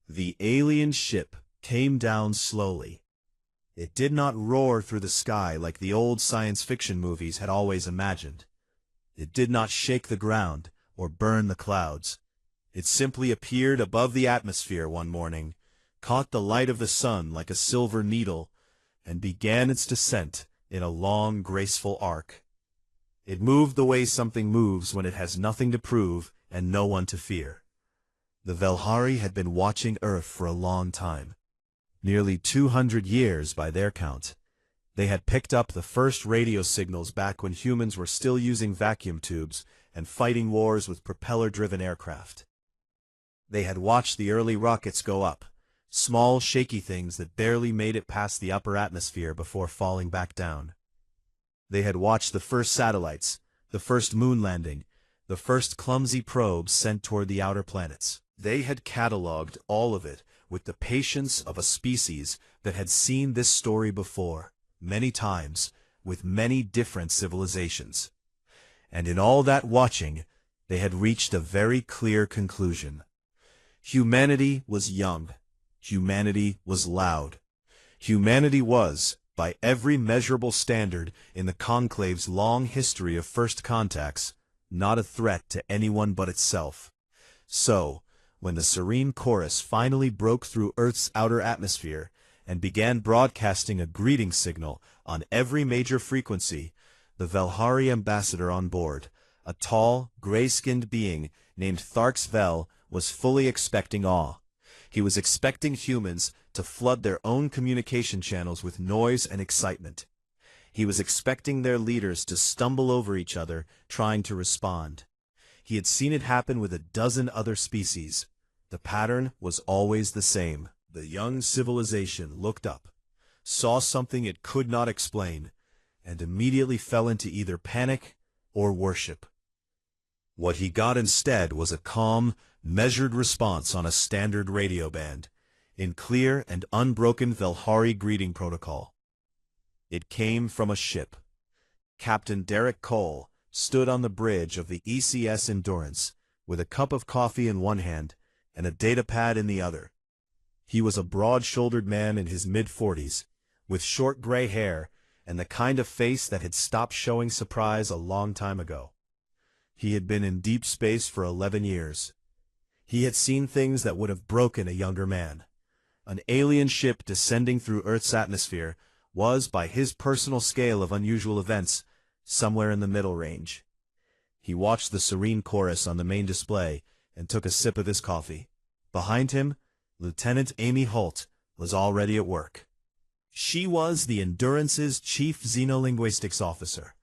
The alien ship came down slowly. It did not roar through the sky like the old science fiction movies had always imagined. It did not shake the ground or burn the clouds. It simply appeared above the atmosphere one morning, caught the light of the sun like a silver needle, and began its descent in a long, graceful arc. It moved the way something moves when it has nothing to prove and no one to fear. The Velhari had been watching Earth for a long time. Nearly 200 years by their count. They had picked up the first radio signals back when humans were still using vacuum tubes and fighting wars with propeller-driven aircraft. They had watched the early rockets go up, small, shaky things that barely made it past the upper atmosphere before falling back down. They had watched the first satellites, the first moon landing, the first clumsy probes sent toward the outer planets. They had cataloged all of it with the patience of a species that had seen this story before, many times, with many different civilizations. And in all that watching, they had reached a very clear conclusion. Humanity was young. Humanity was loud. Humanity was, by every measurable standard in the Conclave's long history of first contacts, not a threat to anyone but itself. So, when the serene chorus finally broke through Earth's outer atmosphere and began broadcasting a greeting signal on every major frequency, the Velhari ambassador on board, a tall, gray-skinned being named Tharks Vel, was fully expecting awe. He was expecting humans to flood their own communication channels with noise and excitement. He was expecting their leaders to stumble over each other, trying to respond. He had seen it happen with a dozen other species. The pattern was always the same. The young civilization looked up, saw something it could not explain, and immediately fell into either panic or worship. What he got instead was a calm, measured response on a standard radio band, in clear and unbroken Velhari greeting protocol. It came from a ship. Captain Derek Cole stood on the bridge of the ECS Endurance, with a cup of coffee in one hand and a datapad in the other. He was a broad-shouldered man in his mid-40s, with short gray hair and the kind of face that had stopped showing surprise a long time ago. He had been in deep space for 11 years. He had seen things that would have broken a younger man. An alien ship descending through Earth's atmosphere was, by his personal scale of unusual events, somewhere in the middle range. He watched the serene chorus on the main display and took a sip of his coffee. Behind him, Lieutenant Amy Holt was already at work. She was the Endurance's chief xenolinguistics officer,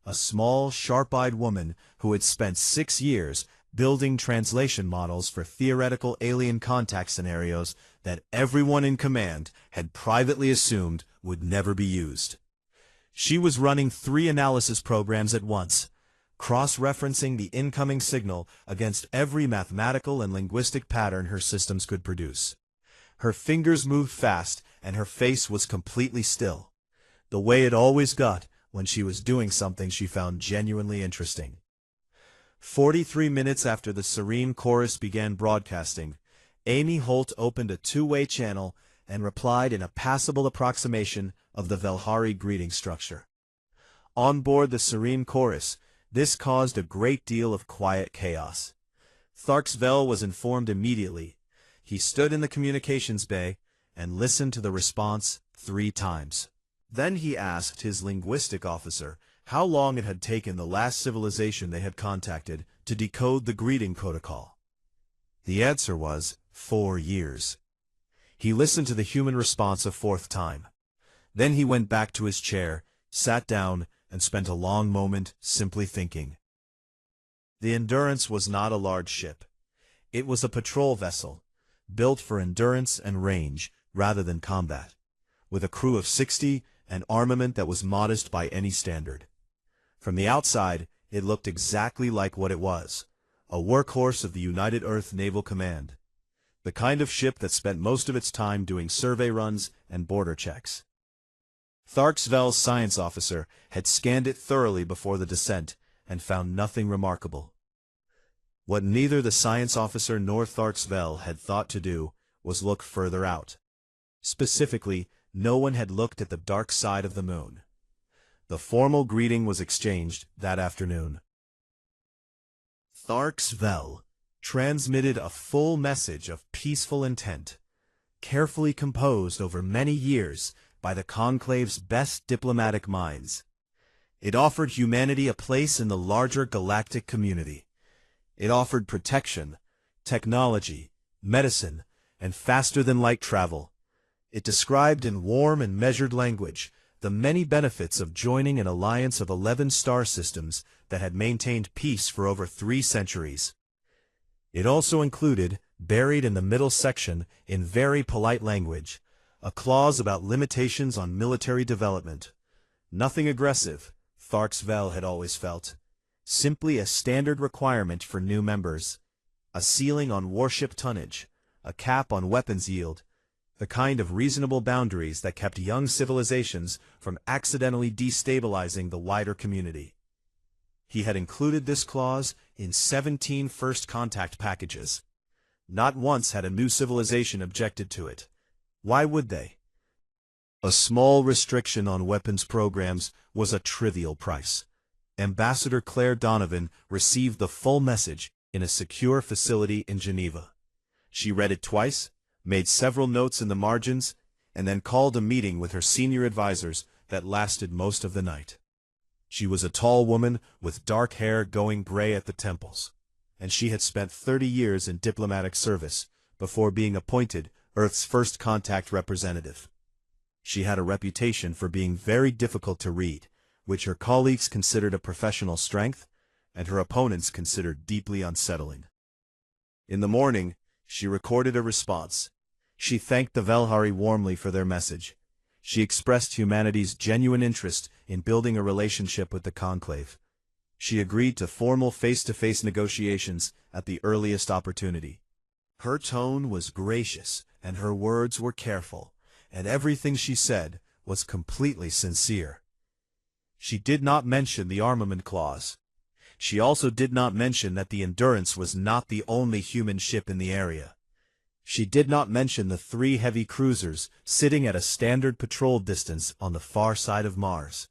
a small, sharp-eyed woman who had spent 6 years building translation models for theoretical alien contact scenarios that everyone in command had privately assumed would never be used. She was running 3 analysis programs at once, cross-referencing the incoming signal against every mathematical and linguistic pattern her systems could produce. Her fingers moved fast, and her face was completely still, the way it always got when she was doing something she found genuinely interesting. 43 minutes after the serene chorus began broadcasting, Amy Holt opened a 2-way channel and replied in a passable approximation of the Velhari greeting structure. On board the serene chorus, this caused a great deal of quiet chaos. Tharks Vel was informed immediately. He stood in the communications bay and listened to the response 3 times. Then he asked his linguistic officer how long it had taken the last civilization they had contacted to decode the greeting protocol. The answer was 4 years. He listened to the human response a 4th time. Then he went back to his chair, sat down, and spent a long moment simply thinking. The Endurance was not a large ship. It was a patrol vessel, built for endurance and range rather than combat, with a crew of 60 and armament that was modest by any standard. From the outside, it looked exactly like what it was, a workhorse of the United Earth Naval Command, the kind of ship that spent most of its time doing survey runs and border checks. Tharks Vel's science officer had scanned it thoroughly before the descent and found nothing remarkable. What neither the science officer nor Tharks Vel had thought to do was look further out. Specifically, no one had looked at the dark side of the moon. The formal greeting was exchanged that afternoon. Tharks Vel transmitted a full message of peaceful intent, carefully composed over many years by the Conclave's best diplomatic minds. It offered humanity a place in the larger galactic community. It offered protection, technology, medicine, and faster-than-light travel. It described in warm and measured language the many benefits of joining an alliance of 11 star systems that had maintained peace for over 3 centuries. It also included, buried in the middle section in very polite language, a clause about limitations on military development. Nothing aggressive, Tharks Vel had always felt. Simply a standard requirement for new members. A ceiling on warship tonnage, a cap on weapons yield, the kind of reasonable boundaries that kept young civilizations from accidentally destabilizing the wider community. He had included this clause in 17 first contact packages. Not once had a new civilization objected to it. Why would they? A small restriction on weapons programs was a trivial price. Ambassador Claire Donovan received the full message in a secure facility in Geneva. She read it twice, made several notes in the margins, and then called a meeting with her senior advisors that lasted most of the night. She was a tall woman with dark hair going gray at the temples, and she had spent 30 years in diplomatic service before being appointed Earth's first contact representative. She had a reputation for being very difficult to read, which her colleagues considered a professional strength, and her opponents considered deeply unsettling. In the morning, she recorded a response. She thanked the Velhari warmly for their message. She expressed humanity's genuine interest in building a relationship with the Conclave. She agreed to formal face-to-face negotiations at the earliest opportunity. Her tone was gracious, and her words were careful, and everything she said was completely sincere. She did not mention the armament clause. She also did not mention that the Endurance was not the only human ship in the area. She did not mention the 3 heavy cruisers sitting at a standard patrol distance on the far side of Mars.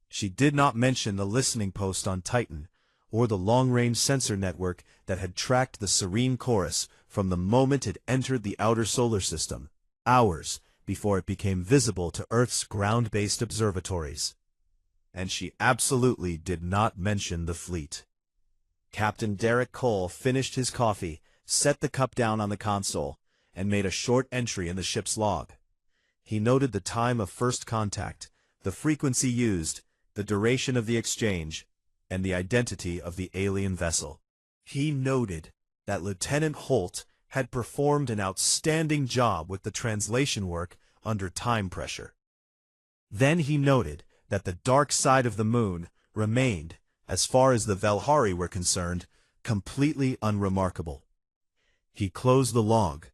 She did not mention the listening post on Titan, or the long-range sensor network that had tracked the Serene Chorus from the moment it entered the outer solar system, hours before it became visible to Earth's ground-based observatories. And she absolutely did not mention the fleet. Captain Derek Cole finished his coffee, set the cup down on the console, and made a short entry in the ship's log. He noted the time of first contact, the frequency used, the duration of the exchange, and the identity of the alien vessel. He noted that Lieutenant Holt had performed an outstanding job with the translation work under time pressure. Then he noted that the dark side of the moon remained, as far as the Velhari were concerned, completely unremarkable. He closed the log,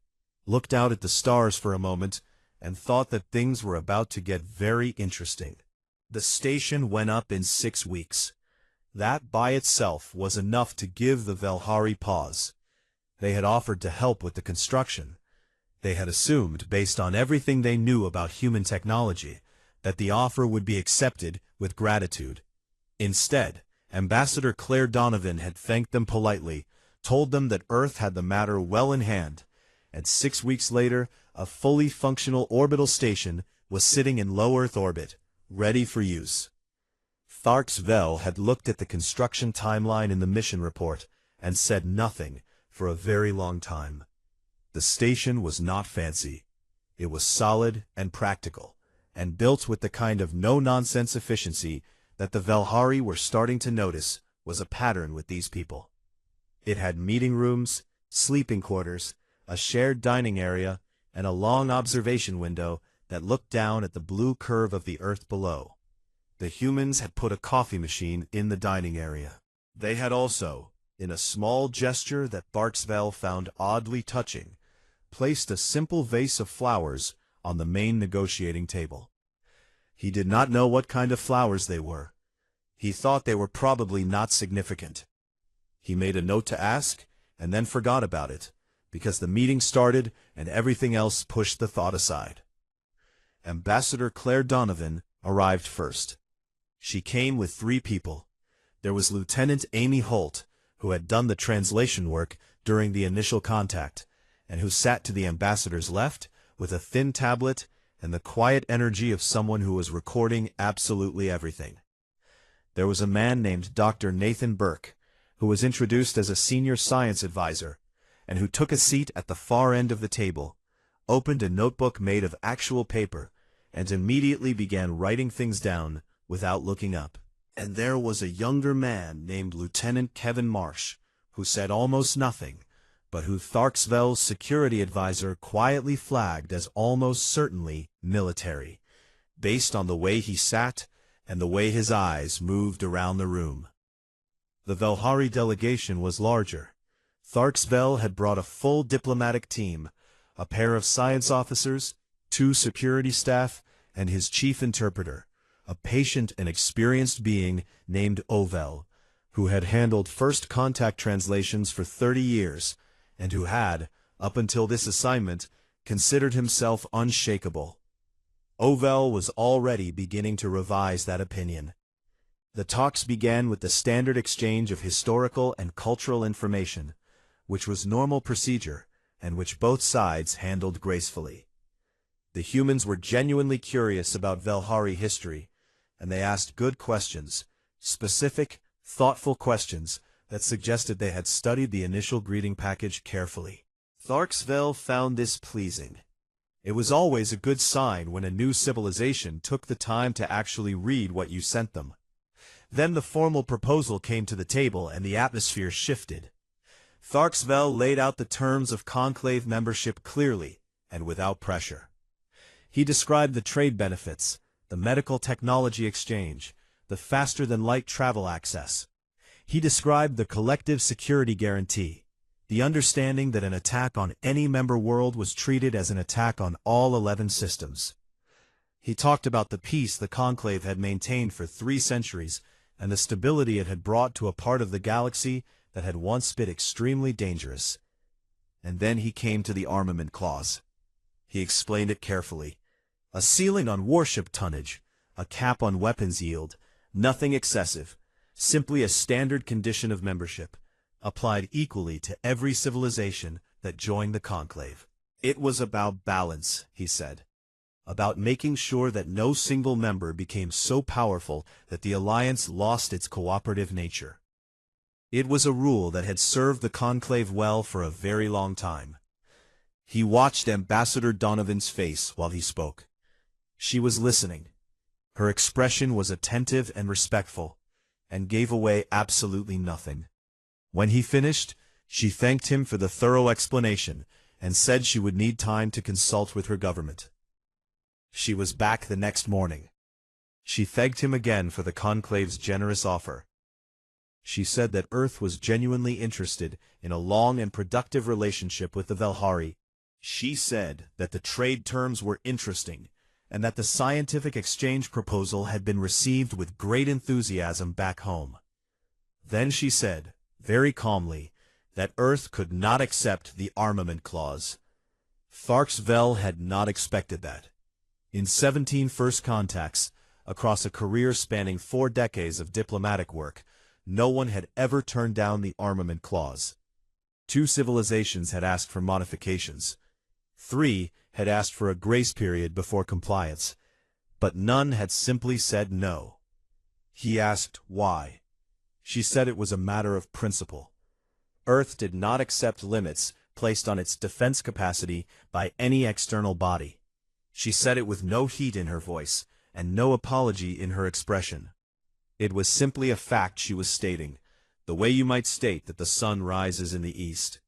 looked out at the stars for a moment, and thought that things were about to get very interesting. The station went up in 6 weeks. That by itself was enough to give the Velhari pause. They had offered to help with the construction. They had assumed, based on everything they knew about human technology, that the offer would be accepted with gratitude. Instead, Ambassador Claire Donovan had thanked them politely, told them that Earth had the matter well in hand, and 6 weeks later, a fully functional orbital station was sitting in low Earth orbit, ready for use. Tharks Vel had looked at the construction timeline in the mission report and said nothing for a very long time. The station was not fancy. It was solid and practical, and built with the kind of no-nonsense efficiency that the Velhari were starting to notice was a pattern with these people. It had meeting rooms, sleeping quarters, a shared dining area, and a long observation window that looked down at the blue curve of the Earth below. The humans had put a coffee machine in the dining area. They had also, in a small gesture that Barksville found oddly touching, placed a simple vase of flowers on the main negotiating table. He did not know what kind of flowers they were. He thought they were probably not significant. He made a note to ask, and then forgot about it, because the meeting started and everything else pushed the thought aside. Ambassador Claire Donovan arrived first. She came with 3 people. There was Lieutenant Amy Holt, who had done the translation work during the initial contact, and who sat to the ambassador's left with a thin tablet and the quiet energy of someone who was recording absolutely everything. There was a man named Dr. Nathan Burke, who was introduced as a senior science advisor, and who took a seat at the far end of the table, opened a notebook made of actual paper, and immediately began writing things down without looking up. And there was a younger man named Lieutenant Kevin Marsh, who said almost nothing, but who Tharksville's security advisor quietly flagged as almost certainly military, based on the way he sat and the way his eyes moved around the room. The Velhari delegation was larger. Tharksville had brought a full diplomatic team, a pair of science officers, 2 security staff, and his chief interpreter, a patient and experienced being named Ovel, who had handled first contact translations for 30 years, and who had, up until this assignment, considered himself unshakable. Ovel was already beginning to revise that opinion. The talks began with the standard exchange of historical and cultural information, which was normal procedure, and which both sides handled gracefully. The humans were genuinely curious about Velhari history, and they asked good questions, specific, thoughtful questions that suggested they had studied the initial greeting package carefully. Tharksville found this pleasing. It was always a good sign when a new civilization took the time to actually read what you sent them. Then the formal proposal came to the table and the atmosphere shifted. Tharksville laid out the terms of conclave membership clearly and without pressure. He described the trade benefits, the medical technology exchange, the faster-than-light travel access. He described the collective security guarantee, the understanding that an attack on any member world was treated as an attack on all 11 systems. He talked about the peace the Conclave had maintained for 3 centuries and the stability it had brought to a part of the galaxy that had once been extremely dangerous. And then he came to the armament clause. He explained it carefully. A ceiling on warship tonnage, a cap on weapons yield, nothing excessive, simply a standard condition of membership, applied equally to every civilization that joined the Conclave. It was about balance, he said, about making sure that no single member became so powerful that the alliance lost its cooperative nature. It was a rule that had served the Conclave well for a very long time. He watched Ambassador Donovan's face while he spoke. She was listening. Her expression was attentive and respectful, and gave away absolutely nothing. When he finished, she thanked him for the thorough explanation and said she would need time to consult with her government. She was back the next morning. She thanked him again for the Conclave's generous offer. She said that Earth was genuinely interested in a long and productive relationship with the Velhari. She said that the trade terms were interesting, and that the scientific exchange proposal had been received with great enthusiasm back home. Then she said, very calmly, that Earth could not accept the armament clause. Tharksville had not expected that. In 17 first contacts, across a career spanning 4 decades of diplomatic work, no one had ever turned down the armament clause. 2 civilizations had asked for modifications. 3 had asked for a grace period before compliance, but none had simply said no. He asked why. She said it was a matter of principle. Earth did not accept limits placed on its defense capacity by any external body. She said it with no heat in her voice and no apology in her expression. It was simply a fact she was stating, the way you might state that the sun rises in the east.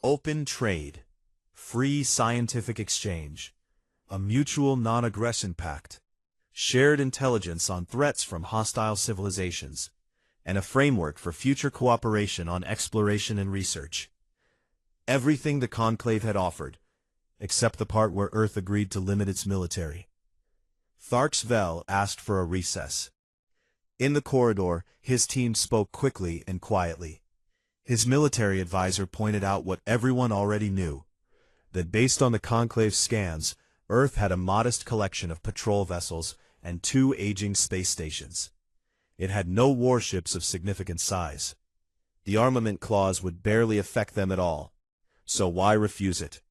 Open trade, free scientific exchange, a mutual non-aggression pact, shared intelligence on threats from hostile civilizations, and a framework for future cooperation on exploration and research. Everything the Conclave had offered, except the part where Earth agreed to limit its military. Tharksville asked for a recess. In the corridor, his team spoke quickly and quietly. His military advisor pointed out what everyone already knew, that based on the Conclave's scans, Earth had a modest collection of patrol vessels and 2 aging space stations. It had no warships of significant size. The armament clause would barely affect them at all. So why refuse it?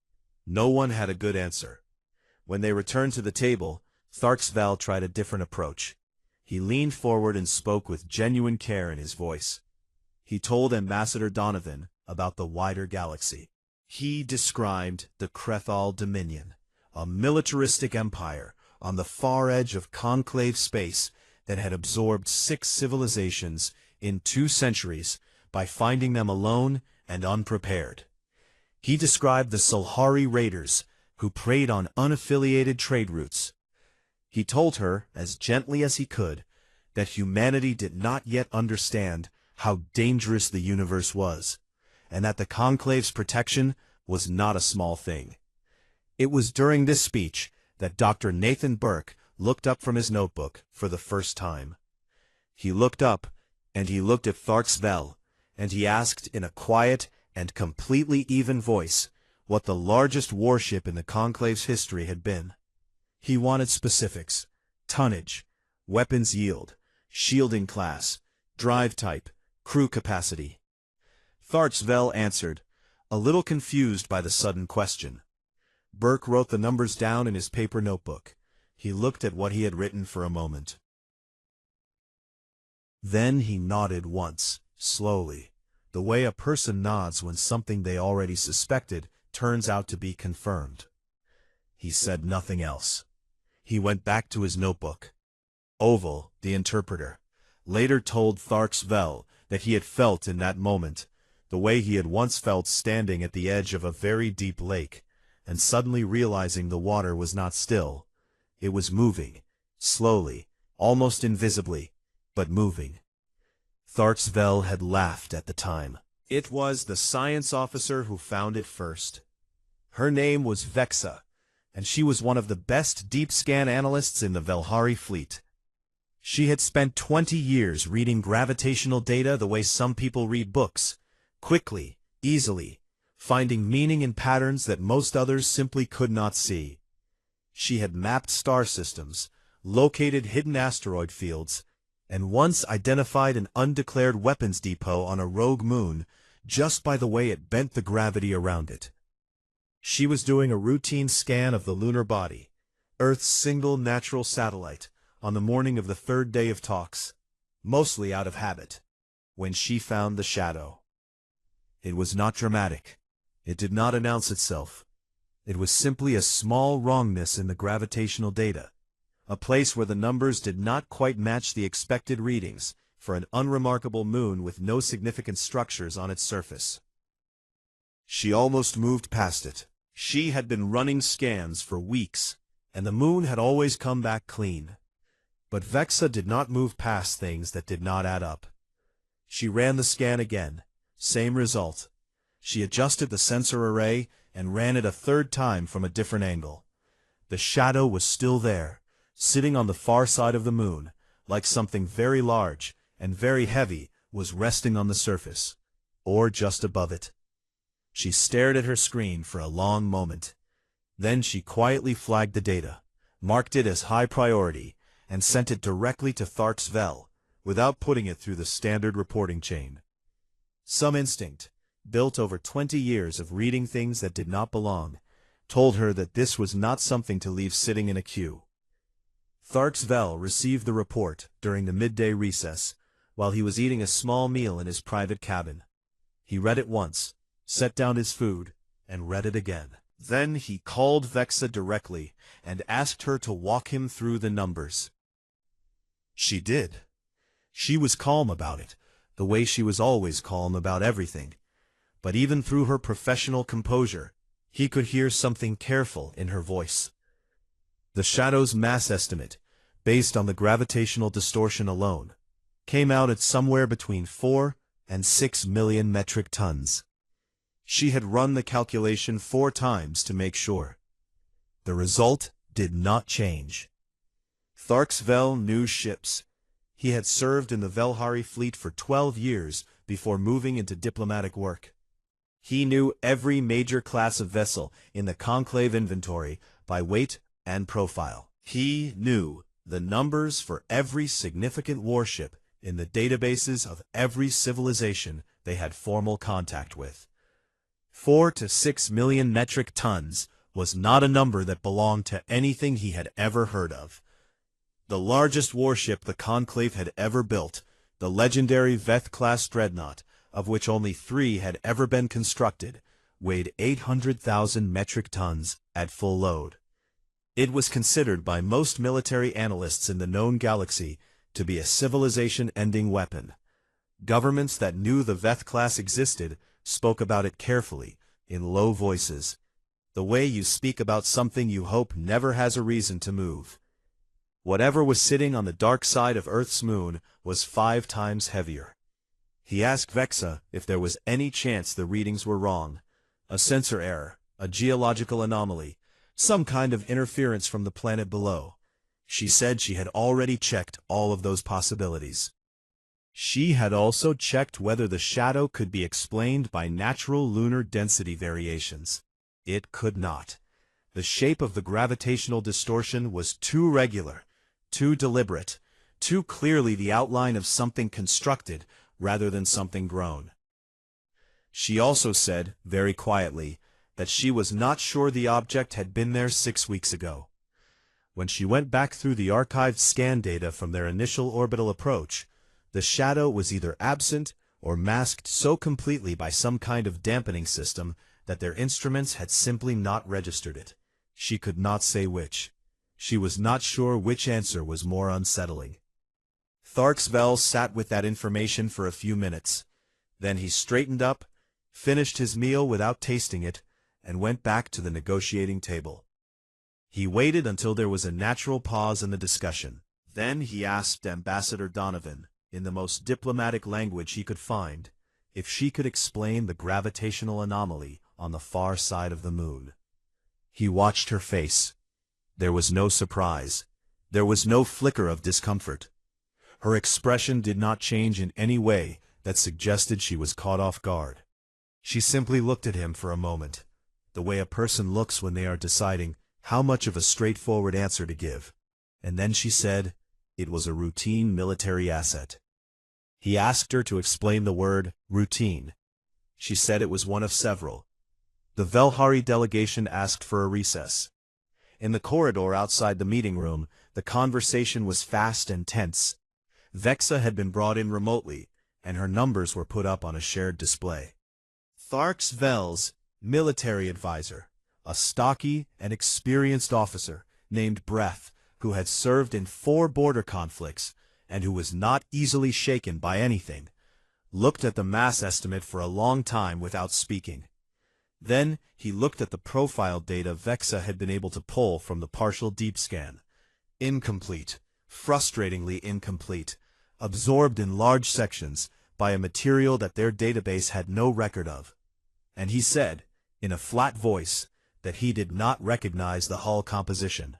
No one had a good answer. When they returned to the table, Tharksval tried a different approach. He leaned forward and spoke with genuine care in his voice. He told Ambassador Donovan about the wider galaxy. He described the Krethal Dominion, a militaristic empire on the far edge of conclave space that had absorbed 6 civilizations in 2 centuries by finding them alone and unprepared. He described the Sulhari raiders who preyed on unaffiliated trade routes. He told her, as gently as he could, that humanity did not yet understand how dangerous the universe was, and that the Conclave's protection was not a small thing. It was during this speech that Dr. Nathan Burke looked up from his notebook for the first time. He looked up, and he looked at Tharksval, and he asked in a quiet and completely even voice what the largest warship in the Conclave's history had been. He wanted specifics: tonnage, weapons yield, shielding class, drive type, crew capacity. Tharksval answered, a little confused by the sudden question. Burke wrote the numbers down in his paper notebook. He looked at what he had written for a moment. Then he nodded once, slowly, the way a person nods when something they already suspected turns out to be confirmed. He said nothing else. He went back to his notebook. Oval, the interpreter, later told Tharksval that he had felt in that moment the way he had once felt standing at the edge of a very deep lake, and suddenly realizing the water was not still. It was moving, slowly, almost invisibly, but moving. Tharksval had laughed at the time. It was the science officer who found it first. Her name was Vexa, and she was one of the best deep scan analysts in the Velhari fleet. She had spent 20 years reading gravitational data the way some people read books, quickly, easily, finding meaning in patterns that most others simply could not see. She had mapped star systems, located hidden asteroid fields, and once identified an undeclared weapons depot on a rogue moon just by the way it bent the gravity around it. She was doing a routine scan of the lunar body, Earth's single natural satellite, on the morning of the 3rd day of talks, mostly out of habit, when she found the shadow. It was not dramatic. It did not announce itself. It was simply a small wrongness in the gravitational data, a place where the numbers did not quite match the expected readings for an unremarkable moon with no significant structures on its surface. She almost moved past it. She had been running scans for weeks, and the moon had always come back clean. But Vexa did not move past things that did not add up. She ran the scan again. Same result. She adjusted the sensor array and ran it a 3rd time from a different angle. The shadow was still there, sitting on the far side of the moon, like something very large and very heavy was resting on the surface, or just above it. She stared at her screen for a long moment. Then she quietly flagged the data, marked it as high priority, and sent it directly to Tharksval, without putting it through the standard reporting chain. Some instinct, built over 20 years of reading things that did not belong, told her that this was not something to leave sitting in a queue. Tharksval received the report during the midday recess, while he was eating a small meal in his private cabin. He read it once, set down his food, and read it again. Then he called Vexa directly and asked her to walk him through the numbers. She did. She was calm about it, the way she was always calm about everything. But even through her professional composure, he could hear something careful in her voice. The shadow's mass estimate, based on the gravitational distortion alone, came out at somewhere between 4 and 6 million metric tons. She had run the calculation 4 times to make sure. The result did not change. Tharksval knew ships. He had served in the Velhari fleet for 12 years before moving into diplomatic work. He knew every major class of vessel in the Conclave inventory by weight and profile. He knew the numbers for every significant warship in the databases of every civilization they had formal contact with. 4 to 6 million metric tons was not a number that belonged to anything he had ever heard of. The largest warship the Conclave had ever built, the legendary Veth-class dreadnought, of which only 3 had ever been constructed, weighed 800,000 metric tons at full load. It was considered by most military analysts in the known galaxy to be a civilization-ending weapon. Governments that knew the Veth-class existed spoke about it carefully, in low voices, the way you speak about something you hope never has a reason to move. Whatever was sitting on the dark side of Earth's moon was 5 times heavier. He asked Vexa if there was any chance the readings were wrong, a sensor error, a geological anomaly, some kind of interference from the planet below. She said she had already checked all of those possibilities. She had also checked whether the shadow could be explained by natural lunar density variations. It could not. The shape of the gravitational distortion was too regular, too deliberate, too clearly the outline of something constructed rather than something grown. She also said, very quietly, that she was not sure the object had been there 6 weeks ago. When she went back through the archived scan data from their initial orbital approach, the shadow was either absent or masked so completely by some kind of dampening system that their instruments had simply not registered it. She could not say which. She was not sure which answer was more unsettling. Tharksvel sat with that information for a few minutes. Then he straightened up, finished his meal without tasting it, and went back to the negotiating table. He waited until there was a natural pause in the discussion. Then he asked Ambassador Donovan, in the most diplomatic language he could find, if she could explain the gravitational anomaly on the far side of the moon. He watched her face. There was no surprise. There was no flicker of discomfort. Her expression did not change in any way that suggested she was caught off guard. She simply looked at him for a moment, the way a person looks when they are deciding how much of a straightforward answer to give. And then she said it was a routine military asset. He asked her to explain the word routine. She said it was one of several. The Velhari delegation asked for a recess. In the corridor outside the meeting room, the conversation was fast and tense. Vexa had been brought in remotely, and her numbers were put up on a shared display. Tharksvel's military advisor, a stocky and experienced officer named Breath, who had served in 4 border conflicts and who was not easily shaken by anything, looked at the mass estimate for a long time without speaking. Then he looked at the profile data Vexa had been able to pull from the partial deep scan. Incomplete, frustratingly incomplete, absorbed in large sections by a material that their database had no record of. And he said, in a flat voice, that he did not recognize the hull composition.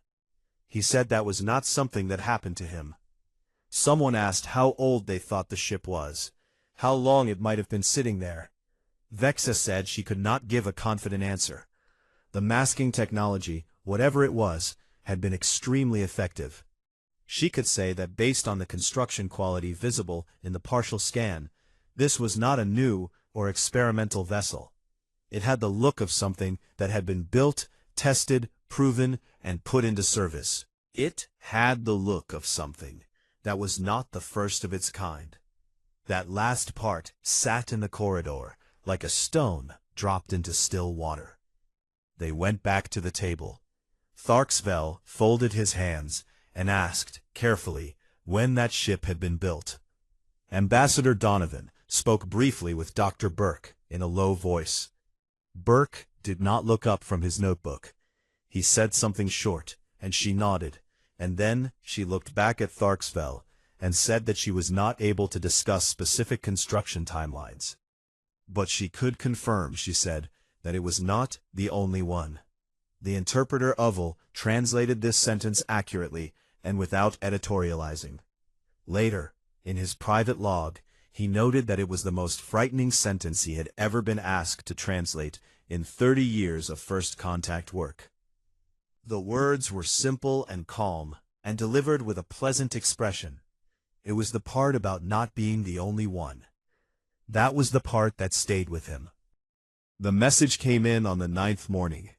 He said that was not something that happened to him. Someone asked how old they thought the ship was, how long it might have been sitting there. Vexa said she could not give a confident answer. The masking technology, whatever it was, had been extremely effective. She could say that based on the construction quality visible in the partial scan, this was not a new or experimental vessel. It had the look of something that had been built, tested, proven, and put into service. It had the look of something that was not the first of its kind. That last part sat in the corridor, like a stone dropped into still water. They went back to the table. Tharksvel folded his hands and asked, carefully, when that ship had been built. Ambassador Donovan spoke briefly with Dr. Burke in a low voice. Burke did not look up from his notebook. He said something short, and she nodded, and then she looked back at Tharksvel and said that she was not able to discuss specific construction timelines. But she could confirm, she said, that it was not the only one. The interpreter Oval translated this sentence accurately and without editorializing. Later, in his private log, he noted that it was the most frightening sentence he had ever been asked to translate in 30 years of first contact work. The words were simple and calm, and delivered with a pleasant expression. It was the part about not being the only one. That was the part that stayed with him. The message came in on the 9th morning.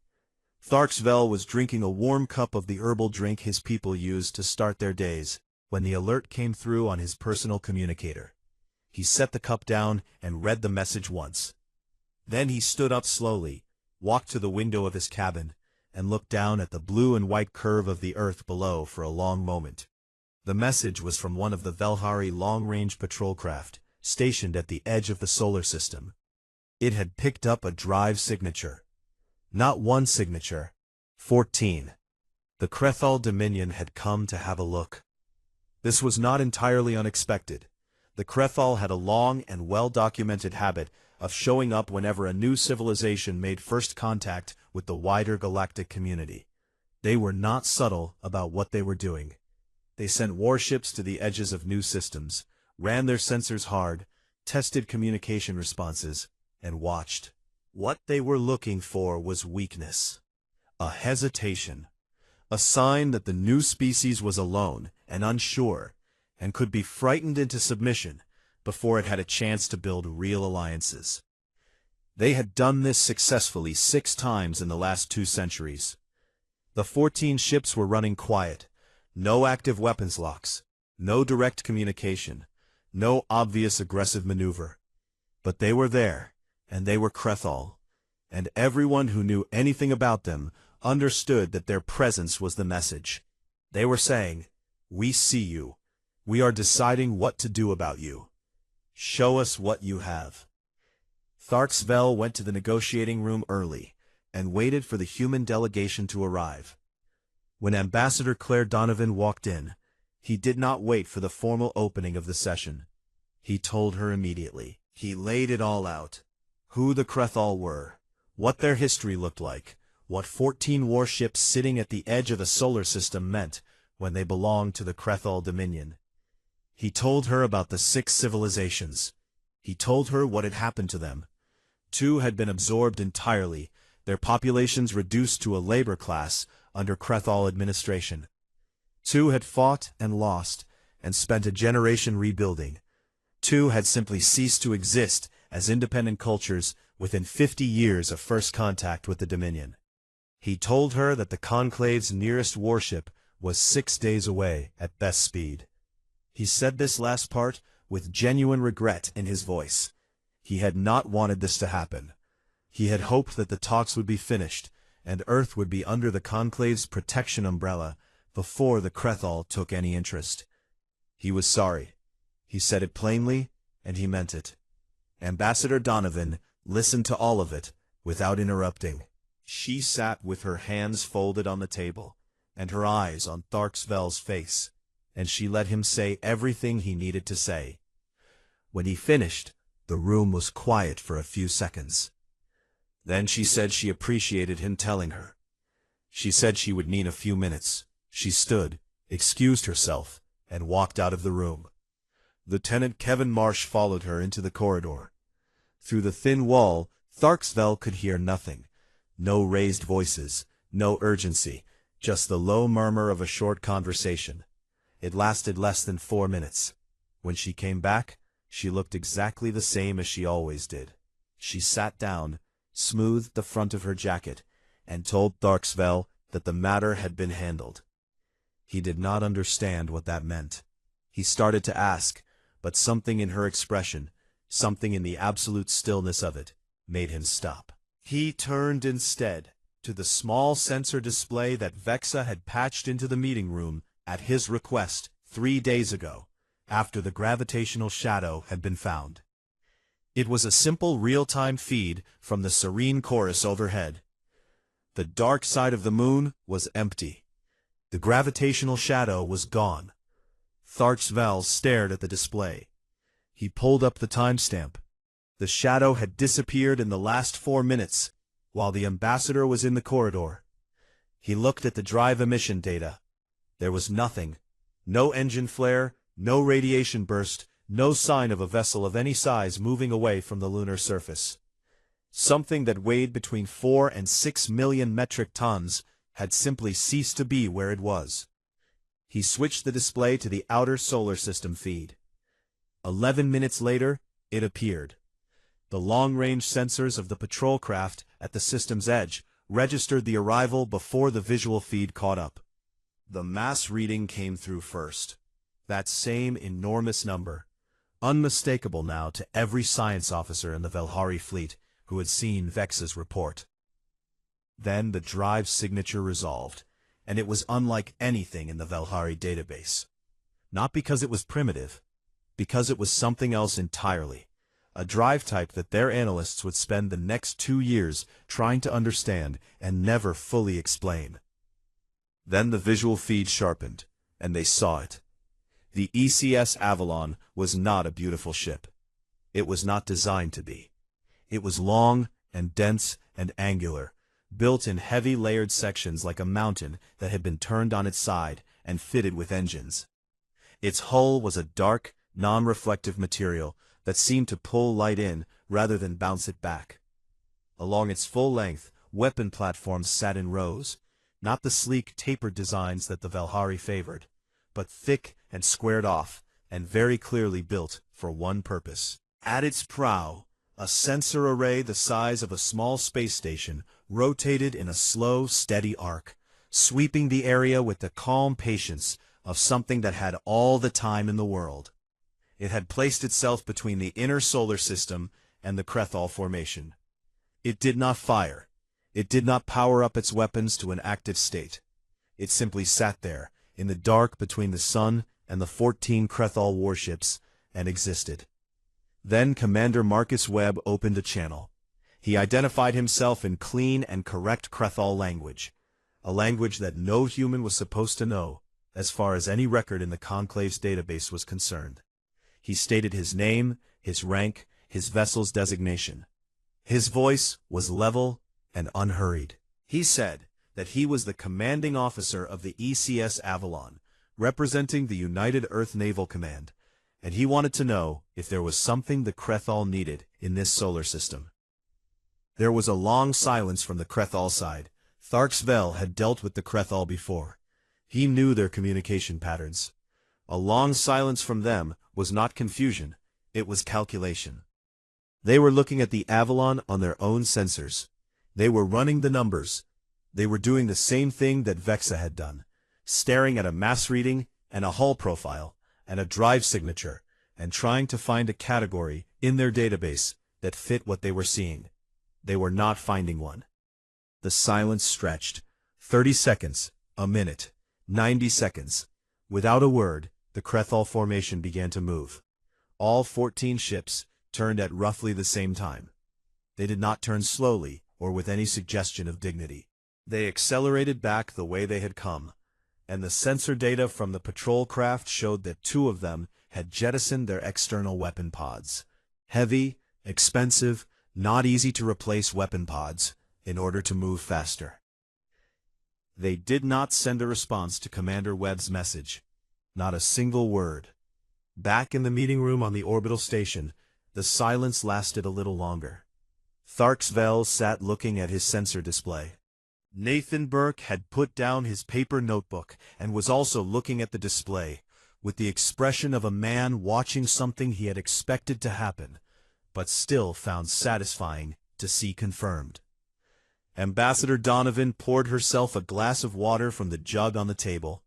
Tharksvel was drinking a warm cup of the herbal drink his people used to start their days, when the alert came through on his personal communicator. He set the cup down and read the message once. Then he stood up slowly, walked to the window of his cabin, and looked down at the blue and white curve of the earth below for a long moment. The message was from one of the Velhari long-range patrol craft, stationed at the edge of the solar system. It had picked up a drive signature. Not one signature, 14. The Krethal Dominion had come to have a look. This was not entirely unexpected. The Krethal had a long and well-documented habit of showing up whenever a new civilization made first contact with the wider galactic community. They were not subtle about what they were doing. They sent warships to the edges of new systems, ran their sensors hard, tested communication responses, and watched. What they were looking for was weakness, a hesitation, a sign that the new species was alone and unsure, and could be frightened into submission before it had a chance to build real alliances. They had done this successfully 6 times in the last 2 centuries. The 14 ships were running quiet, no active weapons locks, no direct communication, no obvious aggressive maneuver. But they were there, and they were Krethal, and everyone who knew anything about them understood that their presence was the message. They were saying, "We see you. We are deciding what to do about you. Show us what you have." Tharksvel went to the negotiating room early, and waited for the human delegation to arrive. When Ambassador Claire Donovan walked in, he did not wait for the formal opening of the session. He told her immediately. He laid it all out. Who the Krethal were, what their history looked like, what 14 warships sitting at the edge of the solar system meant when they belonged to the Krethal Dominion. He told her about the 6 civilizations. He told her what had happened to them. 2 had been absorbed entirely, their populations reduced to a labor class under Krethal administration. 2 had fought and lost, and spent a generation rebuilding. 2 had simply ceased to exist as independent cultures within 50 years of first contact with the Dominion. He told her that the Conclave's nearest warship was 6 days away at best speed. He said this last part with genuine regret in his voice. He had not wanted this to happen. He had hoped that the talks would be finished, and Earth would be under the Conclave's protection umbrella before the Krethal took any interest. He was sorry. He said it plainly, and he meant it. Ambassador Donovan listened to all of it without interrupting. She sat with her hands folded on the table, and her eyes on Tharksvel's face, and she let him say everything he needed to say. When he finished, the room was quiet for a few seconds. Then she said she appreciated him telling her. She said she would need a few minutes. She stood, excused herself, and walked out of the room. Lieutenant Kevin Marsh followed her into the corridor. Through the thin wall, Tharksvel could hear nothing. No raised voices, no urgency, just the low murmur of a short conversation. It lasted less than 4 minutes. When she came back, she looked exactly the same as she always did. She sat down, smoothed the front of her jacket, and told Tharksvel that the matter had been handled. He did not understand what that meant. He started to ask, but something in her expression, something in the absolute stillness of it, made him stop. He turned instead to the small sensor display that Vexa had patched into the meeting room at his request 3 days ago, after the gravitational shadow had been found. It was a simple real-time feed from the serene chorus overhead. The dark side of the moon was empty. The gravitational shadow was gone. Tharksvel stared at the display. He pulled up the timestamp. The shadow had disappeared in the last 4 minutes, while the ambassador was in the corridor. He looked at the drive emission data. There was nothing. No engine flare, No radiation burst, no sign of a vessel of any size moving away from the lunar surface. Something that weighed between 4 and 6 million metric tons had simply ceased to be where it was. He switched the display to the outer solar system feed. 11 minutes later, it appeared. The long-range sensors of the patrol craft at the system's edge registered the arrival before the visual feed caught up. The mass reading came through first. That same enormous number, unmistakable now to every science officer in the Velhari fleet who had seen Vexa's report. Then the drive signature resolved, and it was unlike anything in the Velhari database. Not because it was primitive, because it was something else entirely. A drive type that their analysts would spend the next 2 years trying to understand and never fully explain. Then the visual feed sharpened, and they saw it. The ECS Avalon was not a beautiful ship. It was not designed to be. It was long and dense and angular, built in heavy layered sections like a mountain that had been turned on its side and fitted with engines. Its hull was a dark, non-reflective material that seemed to pull light in rather than bounce it back. Along its full length, weapon platforms sat in rows, not the sleek, tapered designs that the Velhari favored, but thick and squared off, and very clearly built for one purpose. At its prow, a sensor array the size of a small space station rotated in a slow, steady arc, sweeping the area with the calm patience of something that had all the time in the world. It had placed itself between the inner solar system and the Krethal formation. It did not fire. It did not power up its weapons to an active state. It simply sat there, in the dark between the sun and the 14 Krethal warships, and existed. Then Commander Marcus Webb opened a channel. He identified himself in clean and correct Krethal language, a language that no human was supposed to know, as far as any record in the Conclave's database was concerned. He stated his name, his rank, his vessel's designation. His voice was level and unhurried. He said that he was the commanding officer of the ECS Avalon, representing the United Earth Naval Command, and he wanted to know if there was something the Krethal needed in this solar system. There was a long silence from the Krethal side. Tharks Vel had dealt with the Krethal before. He knew their communication patterns. A long silence from them was not confusion, it was calculation. They were looking at the Avalon on their own sensors. They were running the numbers. They were doing the same thing that Vexa had done, staring at a mass reading and a hull profile and a drive signature, and trying to find a category in their database that fit what they were seeing. They were not finding one. The silence stretched. 30 seconds, a minute, 90 seconds. Without a word, the Krethal formation began to move. All 14 ships turned at roughly the same time. They did not turn slowly or with any suggestion of dignity. They accelerated back the way they had come, and the sensor data from the patrol craft showed that 2 of them had jettisoned their external weapon pods. Heavy, expensive, not easy to replace weapon pods in order to move faster. They did not send a response to Commander Webb's message. Not a single word. Back in the meeting room on the orbital station, the silence lasted a little longer. Tharks Vel sat looking at his sensor display. Nathan Burke had put down his paper notebook and was also looking at the display, with the expression of a man watching something he had expected to happen, but still found satisfying to see confirmed. Ambassador Donovan poured herself a glass of water from the jug on the table.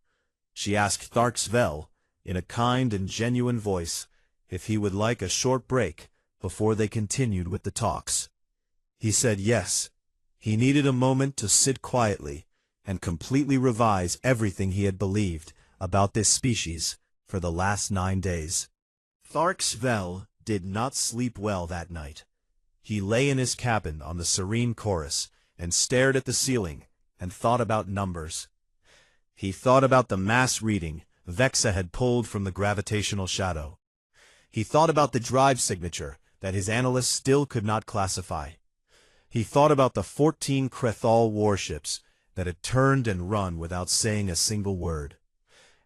She asked Tharks Vel, in a kind and genuine voice, if he would like a short break before they continued with the talks. He said yes. He needed a moment to sit quietly and completely revise everything he had believed about this species for the last 9 days. Tharks Vel did not sleep well that night. He lay in his cabin on the serene chorus and stared at the ceiling and thought about numbers. He thought about the mass reading Vexa had pulled from the gravitational shadow. He thought about the drive signature that his analysts still could not classify. He thought about the 14 Krethal warships that had turned and run without saying a single word.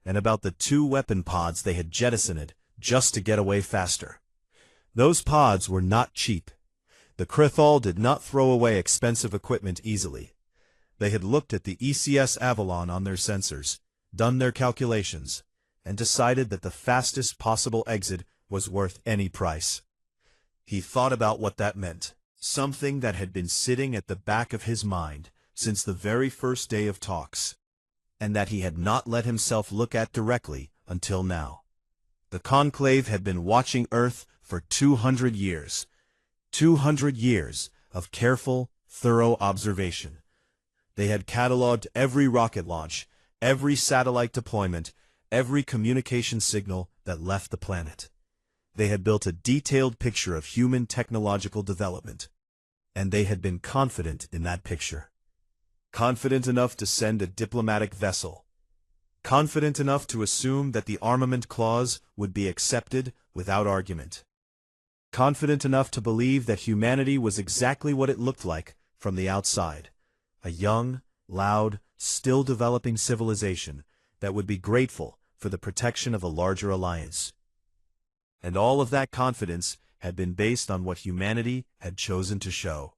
and about the 2 weapon pods they had jettisoned just to get away faster. Those pods were not cheap. The Krithal did not throw away expensive equipment easily. They had looked at the ECS Avalon on their sensors, done their calculations, and decided that the fastest possible exit was worth any price. He thought about what that meant, something that had been sitting at the back of his mind since the very first day of talks, and that he had not let himself look at directly until now. The Conclave had been watching Earth for 200 years. 200 years of careful, thorough observation. They had cataloged every rocket launch, every satellite deployment, every communication signal that left the planet. They had built a detailed picture of human technological development, and they had been confident in that picture. Confident enough to send a diplomatic vessel. Confident enough to assume that the armament clause would be accepted without argument. Confident enough to believe that humanity was exactly what it looked like from the outside. A young, loud, still developing civilization that would be grateful for the protection of a larger alliance. And all of that confidence had been based on what humanity had chosen to show.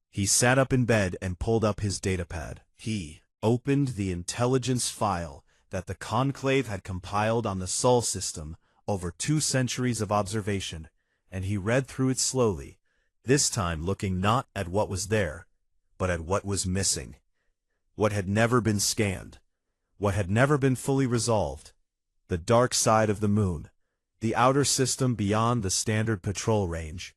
He sat up in bed and pulled up his datapad. He opened the intelligence file that the Conclave had compiled on the Sol system over 2 centuries of observation, and he read through it slowly, this time looking not at what was there, but at what was missing. What had never been scanned. What had never been fully resolved. The dark side of the moon. The outer system beyond the standard patrol range.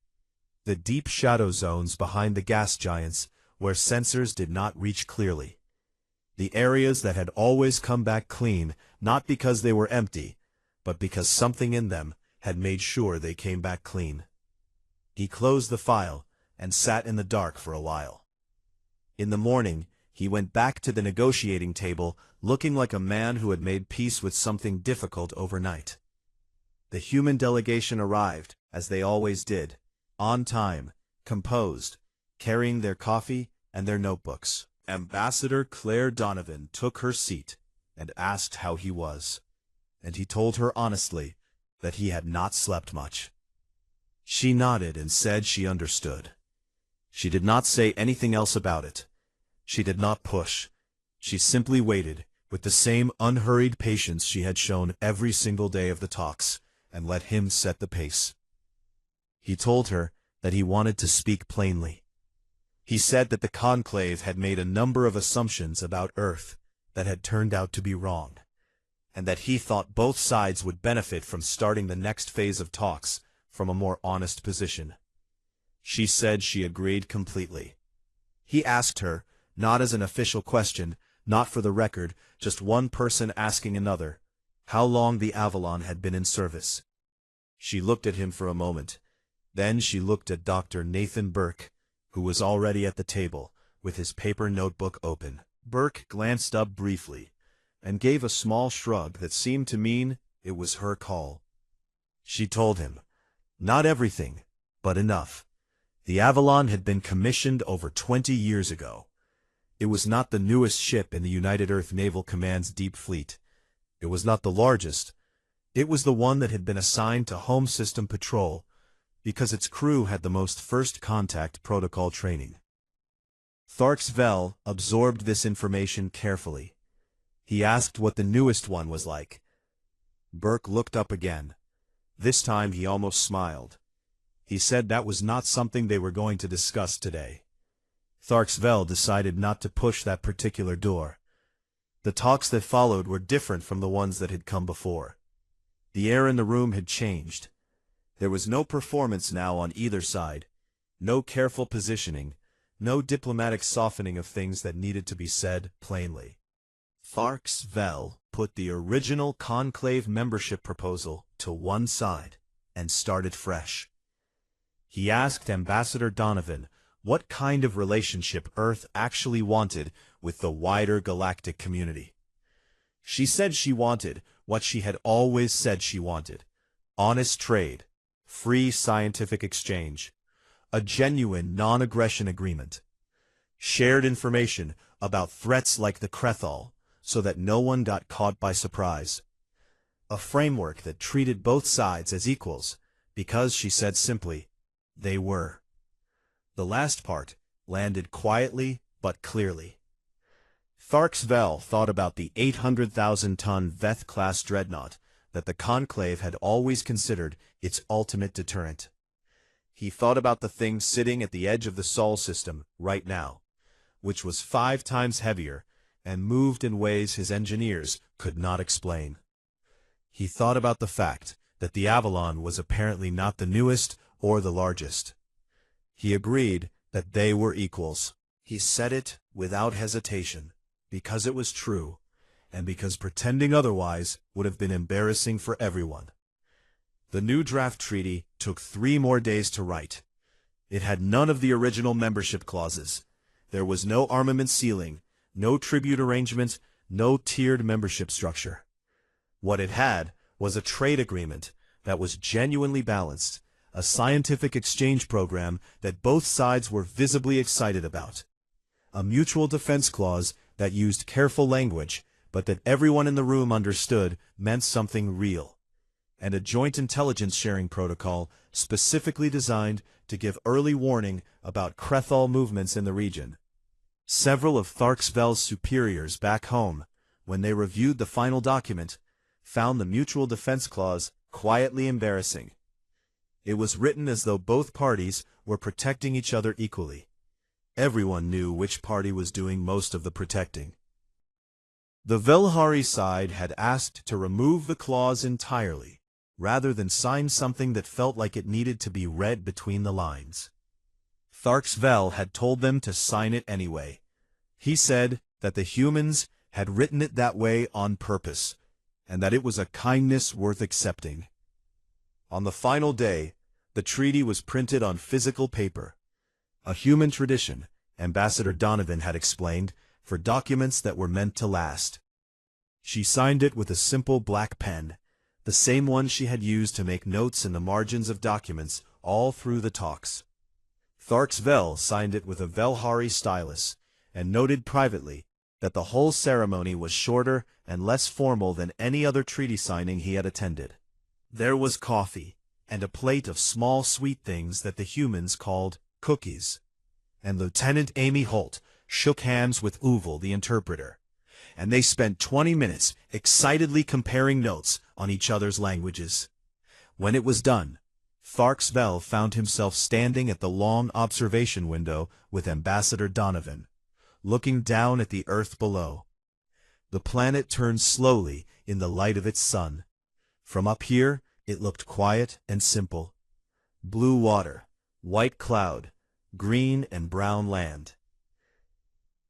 The deep shadow zones behind the gas giants where sensors did not reach clearly. The areas that had always come back clean, not because they were empty, but because something in them had made sure they came back clean. He closed the file and sat in the dark for a while. In the morning, he went back to the negotiating table looking like a man who had made peace with something difficult overnight. The human delegation arrived, as they always did, on time, composed, carrying their coffee and their notebooks. Ambassador Claire Donovan took her seat and asked how he was, and he told her honestly that he had not slept much. She nodded and said she understood. She did not say anything else about it. She did not push. She simply waited, with the same unhurried patience she had shown every single day of the talks, and let him set the pace. He told her that he wanted to speak plainly. He said that the Conclave had made a number of assumptions about Earth that had turned out to be wrong, and that he thought both sides would benefit from starting the next phase of talks from a more honest position. She said she agreed completely. He asked her, not as an official question, not for the record, just one person asking another, how long the Avalon had been in service. She looked at him for a moment. Then she looked at Dr. Nathan Burke, who was already at the table, with his paper notebook open. Burke glanced up briefly, and gave a small shrug that seemed to mean it was her call. She told him, not everything, but enough. The Avalon had been commissioned over 20 years ago. It was not the newest ship in the United Earth Naval Command's Deep Fleet. It was not the largest. It was the one that had been assigned to Home System Patrol, because its crew had the most first contact protocol training. Tharks Vel absorbed this information carefully. He asked what the newest one was like. Burke looked up again. This time he almost smiled. He said that was not something they were going to discuss today. Tharks Vel decided not to push that particular door. The talks that followed were different from the ones that had come before. The air in the room had changed. There was no performance now on either side, no careful positioning, no diplomatic softening of things that needed to be said plainly. Tharks Vel put the original Conclave membership proposal to one side and started fresh. He asked Ambassador Donovan what kind of relationship Earth actually wanted with the wider galactic community. She said she wanted what she had always said she wanted: honest trade, free scientific exchange, a genuine non-aggression agreement, shared information about threats like the Krethal, so that no one got caught by surprise. A framework that treated both sides as equals, because she said simply, they were. The last part landed quietly but clearly. Tharks Vel thought about the 800,000-ton Veth-class dreadnought that the Conclave had always considered its ultimate deterrent. He thought about the thing sitting at the edge of the Sol system right now, which was 5 times heavier and moved in ways his engineers could not explain. He thought about the fact that the Avalon was apparently not the newest or the largest. He agreed that they were equals. He said it without hesitation, because it was true, and because pretending otherwise would have been embarrassing for everyone. The new draft treaty took 3 more days to write. It had none of the original membership clauses. There was no armament ceiling, no tribute arrangement, no tiered membership structure. What it had was a trade agreement that was genuinely balanced, a scientific exchange program that both sides were visibly excited about, a mutual defense clause that used careful language, but that everyone in the room understood meant something real, and a joint intelligence sharing protocol specifically designed to give early warning about Krethal movements in the region. Several of Tharks Vel's superiors back home, when they reviewed the final document, found the mutual defense clause quietly embarrassing. It was written as though both parties were protecting each other equally. Everyone knew which party was doing most of the protecting. The Velhari side had asked to remove the clause entirely, rather than sign something that felt like it needed to be read between the lines. Tharks Vel had told them to sign it anyway. He said that the humans had written it that way on purpose, and that it was a kindness worth accepting. On the final day, the treaty was printed on physical paper, a human tradition, Ambassador Donovan had explained, for documents that were meant to last. She signed it with a simple black pen, the same one she had used to make notes in the margins of documents all through the talks. Tharks Vel signed it with a Velhari stylus, and noted privately that the whole ceremony was shorter and less formal than any other treaty signing he had attended. There was coffee, and a plate of small sweet things that the humans called cookies, and Lieutenant Amy Holt shook hands with Uval the interpreter, and they spent 20 minutes excitedly comparing notes on each other's languages. When it was done, Tharks Vel found himself standing at the long observation window with Ambassador Donovan, looking down at the Earth below. The planet turned slowly in the light of its sun. From up here, it looked quiet and simple. Blue water, white cloud, green and brown land.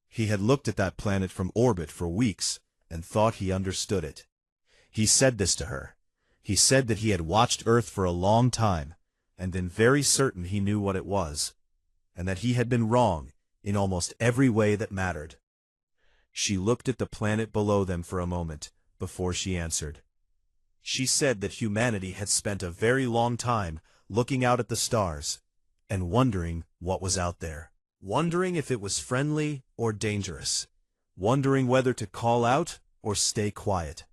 He had looked at that planet from orbit for weeks and thought he understood it. He said this to her. He said that he had watched Earth for a long time and been very certain he knew what it was, and that he had been wrong in almost every way that mattered. She looked at the planet below them for a moment before she answered. She said that humanity had spent a very long time looking out at the stars and wondering what was out there, wondering if it was friendly or dangerous, wondering whether to call out or stay quiet.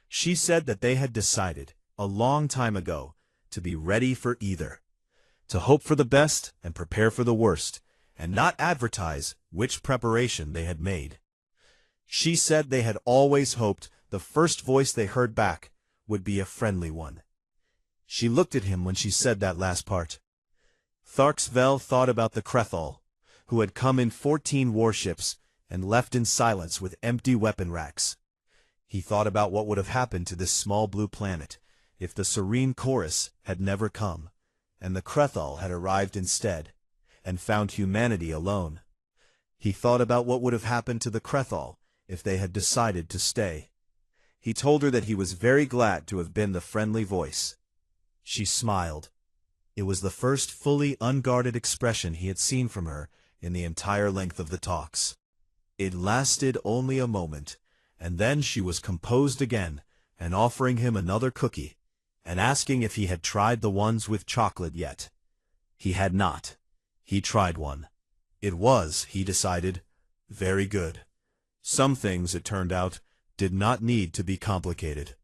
She said that they had decided, a long time ago, to be ready for either, to hope for the best and prepare for the worst, and not advertise which preparation they had made. She said they had always hoped the first voice they heard back would be a friendly one. She looked at him when she said that last part. Tharks Vel thought about the Krethal, who had come in 14 warships and left in silence with empty weapon racks. He thought about what would have happened to this small blue planet if the Serene Chorus had never come, and the Krethal had arrived instead, and found humanity alone. He thought about what would have happened to the Krethal if they had decided to stay. He told her that he was very glad to have been the friendly voice. She smiled. It was the first fully unguarded expression he had seen from her in the entire length of the talks. It lasted only a moment, and then she was composed again, and offering him another cookie, and asking if he had tried the ones with chocolate yet. He had not. He tried one. It was, he decided, very good. Some things, it turned out, did not need to be complicated.